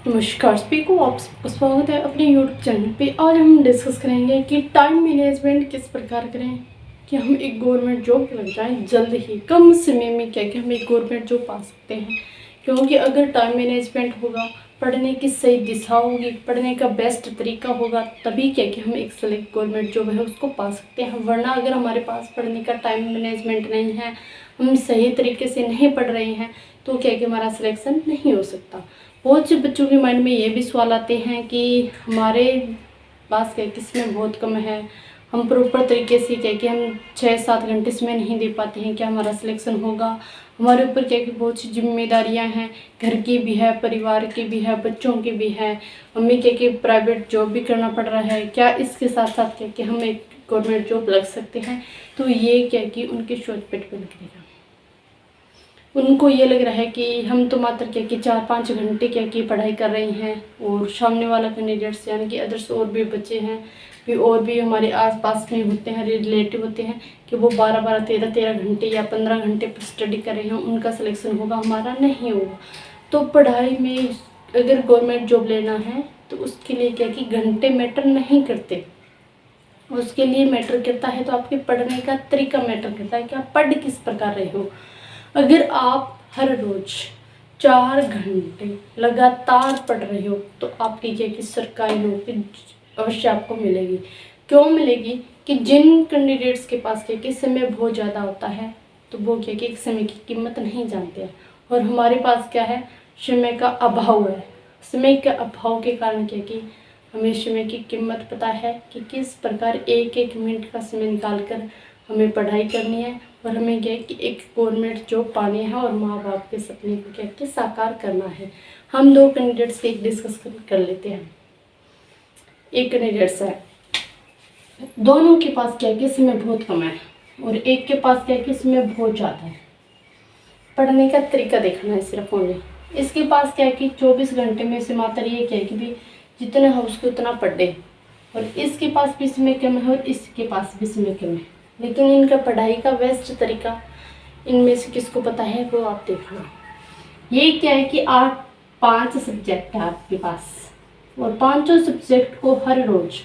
नमस्कार सभी को आप सबका स्वागत है अपने यूट्यूब चैनल पे। आज हम डिस्कस करेंगे कि टाइम मैनेजमेंट किस प्रकार करें कि हम एक गवर्नमेंट जॉब लग जाएं जल्द ही, कम समय में क्या कि हम एक गवर्नमेंट जॉब पा सकते हैं। क्योंकि अगर टाइम मैनेजमेंट होगा, पढ़ने की सही दिशा होगी, पढ़ने का बेस्ट तरीका होगा, तभी क्या कि हम एक सेलेक्ट गवर्नमेंट जॉब है उसको पा सकते हैं। वरना अगर हमारे पास पढ़ने का टाइम मैनेजमेंट नहीं है, हम सही तरीके से नहीं पढ़ रहे हैं, तो क्या कि हमारा सिलेक्शन नहीं हो सकता। बहुत से बच्चों के माइंड में ये भी सवाल आते हैं कि हमारे पास क्या किसमें बहुत कम है, हम प्रॉपर तरीके से क्या कि हम 6-7 घंटे इसमें नहीं दे पाते हैं, क्या हमारा सिलेक्शन होगा। हमारे ऊपर क्या कि बहुत सी जिम्मेदारियां हैं, घर की भी है, परिवार की भी है, बच्चों की भी है, हमें क्या कि प्राइवेट जॉब भी करना पड़ रहा है, क्या इसके साथ साथ क्या कि हम एक गवर्नमेंट जॉब लग सकते हैं। तो ये क्या कि उनके सोच पे डिपेंड करेगा। उनको ये लग रहा है कि हम तो मात्र क्या कि 4-5 घंटे क्या कि पढ़ाई कर रहे हैं, और सामने वाला कैंडिडेट्स यानी कि अदर्स और भी बच्चे हैं भी और भी हमारे आसपास में होते हैं, रिलेटिव होते हैं कि वो 12-12, 13-13 घंटे या 15 घंटे पर स्टडी कर रहे हैं, उनका सिलेक्शन होगा, हमारा नहीं होगा। तो पढ़ाई में अगर गवर्नमेंट जॉब लेना है तो उसके लिए क्या कि घंटे मैटर नहीं करते, उसके लिए मैटर करता है तो आपके पढ़ने का तरीका मैटर करता है कि आप पढ़ किस प्रकार रहे हो। अगर आप हर रोज 4 घंटे लगातार पढ़ रहे हो तो आपकी क्या कि सरकारी नौकरी अवश्य आपको मिलेगी। क्यों मिलेगी कि जिन कैंडिडेट्स के पास क्या कि समय बहुत ज़्यादा होता है तो वो क्या कि समय की कीमत नहीं जानते हैं, और हमारे पास क्या है, समय का अभाव है। समय के अभाव के कारण क्या कि हमें समय की कीमत पता है कि किस प्रकार एक एक मिनट का समय निकाल कर हमें पढ़ाई करनी है, और हमें क्या है कि एक गवर्नमेंट जॉब पानी है और माँ बाप के सपने को क्या कि साकार करना है। हम 2 कैंडिडेट्स से एक डिस्कस कर लेते हैं। एक कैंडिडेट्स है, दोनों के पास क्या है कि समय बहुत कम है, और एक के पास क्या है कि समय बहुत ज़्यादा है। पढ़ने का तरीका देखना है सिर्फ ओनली। इसके पास क्या है कि 24 घंटे में से मात्र ये क्या है कि भी जितना है उसको उतना पढ़ दे, और इसके पास भी समय कम है और इसके पास भी समय कम है। लेकिन इनका पढ़ाई का बेस्ट तरीका इनमें से किसको पता है वो आप देखना। ये क्या है कि 5 सब्जेक्ट है आपके पास, और पांचों सब्जेक्ट को हर रोज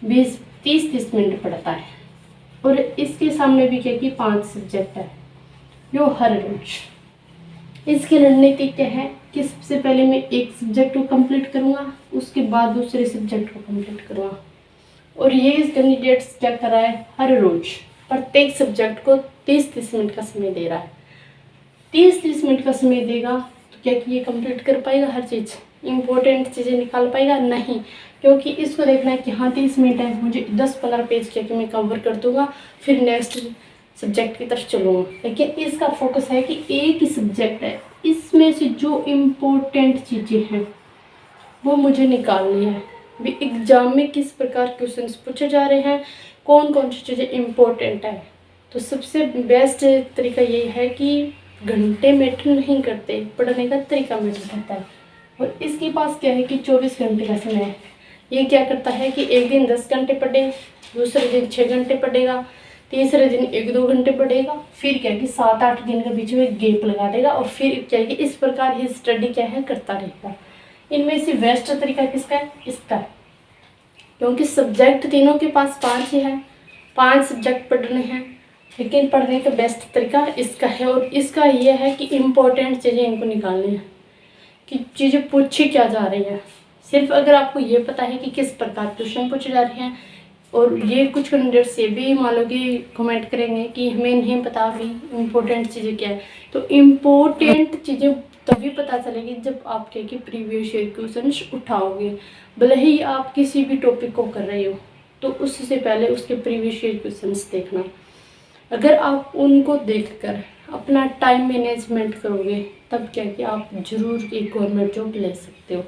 20-30-30 मिनट पढ़ता है, और इसके सामने भी क्या कि 5 सब्जेक्ट है जो हर रोज। इसकी रणनीति क्या है कि सबसे पहले मैं एक सब्जेक्ट को कंप्लीट करूँगा, उसके बाद दूसरे सब्जेक्ट को कंप्लीट करूँगा। और ये कैंडिडेट्स क्या कर रहा है, हर रोज प्रत्येक सब्जेक्ट को 30-30 मिनट का समय दे रहा है। 30-30 मिनट का समय देगा तो क्या कि ये कंप्लीट कर पाएगा, हर चीज़ इंपॉर्टेंट चीज़ें निकाल पाएगा? नहीं, क्योंकि इसको देखना है कि हाँ 30 मिनट है, मुझे 10-15 पेज क्या कि मैं कवर कर दूंगा, फिर नेक्स्ट सब्जेक्ट की तरफ चलूँगा। लेकिन इसका फोकस है कि एक ही सब्जेक्ट है, इसमें से जो इम्पोर्टेंट चीज़ें हैं वो मुझे निकालनी है। भी एग्जाम में किस प्रकार क्वेश्चंस पूछे जा रहे हैं, कौन कौन सी चीज़ें इम्पोर्टेंट है। तो सबसे बेस्ट तरीका ये है कि घंटे मैटर नहीं करते, पढ़ने का तरीका मैटर करता है। और इसके पास क्या है कि 24 घंटे का समय है। ये क्या करता है कि एक दिन 10 घंटे पढ़े, दूसरे दिन 6 घंटे पढ़ेगा, तीसरे दिन 1-2 घंटे पढ़ेगा, फिर क्या है कि 7-8 दिन के बीच में गैप लगा देगा, और फिर क्या है कि इस प्रकार ही स्टडी क्या है करता रहेगा। इनमें से बेस्ट तरीका किसका है? इसका है, क्योंकि सब्जेक्ट तीनों के पास 5 ही है, 5 सब्जेक्ट पढ़ने हैं, लेकिन पढ़ने का बेस्ट तरीका इसका है। और इसका ये है कि इम्पोर्टेंट चीज़ें इनको निकालनी है कि चीज़ें पूछी क्या जा रही है। सिर्फ अगर आपको ये पता है कि किस प्रकार क्वेश्चन पूछे जा रहे हैं, और ये कुछ कैंडिडेट्स ये भी मान लो कि कमेंट करेंगे कि हमें नहीं पता अभी इम्पोर्टेंट चीज़ें क्या है, तो इम्पोर्टेंट चीज़ें तभी पता चलेगी जब आप क्या कि प्रीवियस ईयर क्वेश्चन उठाओगे। भले ही आप किसी भी टॉपिक को कर रहे हो तो उससे पहले उसके प्रीवियस ईयर क्वेश्चन देखना। अगर आप उनको देखकर अपना टाइम मैनेजमेंट करोगे तब क्या कि आप जरूर एक गवर्नमेंट जॉब ले सकते हो।